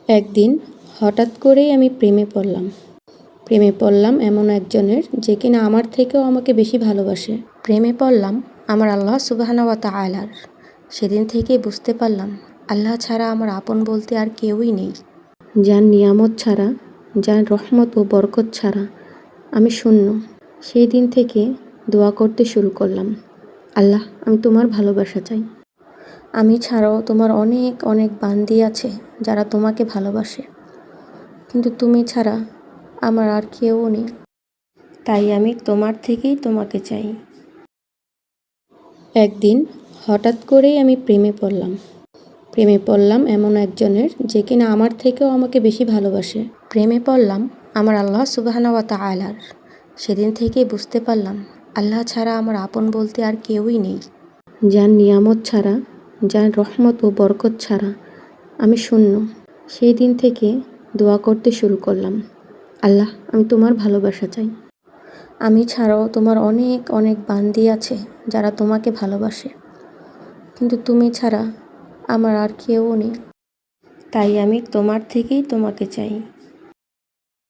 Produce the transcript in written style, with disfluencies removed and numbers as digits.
একদিন হঠাৎ করেই আমি প্রেমে পড়লাম এমন একজনের যে কিনা আমার থেকেও আমাকে বেশি ভালোবাসে। প্রেমে পড়লাম আমার আল্লাহ সুবহানাহু ওয়া তাআলার। সেদিন থেকেই বুঝতে পারলাম আল্লাহ ছাড়া আমার আপন বলতে আর কেউই নেই। যার নিয়ামত ছাড়া, যার রহমত ও বরকত ছাড়া আমি শূন্য। সেই দিন থেকে দোয়া করতে শুরু করলাম, আল্লাহ আমি তোমার ভালোবাসা চাই। আমি ছাড়াও তোমার অনেক অনেক বান্দি আছে যারা তোমাকে ভালোবাসে, কিন্তু তুমি ছাড়া আমার আর কেউ নেই। তাই আমি তোমার থেকেই তোমাকে চাই। একদিন হঠাৎ করেই আমি প্রেমে পড়লাম এমন একজনের যে কিনা আমার থেকেও আমাকে বেশি ভালোবাসে। প্রেমে পড়লাম আমার আল্লাহ সুবহানাহু ওয়া তাআলার। সেদিন থেকেই বুঝতে পারলাম আল্লাহ ছাড়া আমার আপন বলতে আর কেউই নেই। যার নিয়ামত ছাড়া, যার রহমত ও বরকত ছাড়া আমি শূন্য। সেই দিন থেকে দোয়া করতে শুরু করলাম, আল্লাহ আমি তোমার ভালোবাসা চাই। আমি ছাড়াও তোমার অনেক অনেক বান্দি আছে যারা তোমাকে ভালোবাসে, কিন্তু তুমি ছাড়া আমার আর কেউ নেই। তাই আমি তোমার থেকেই তোমাকে চাই।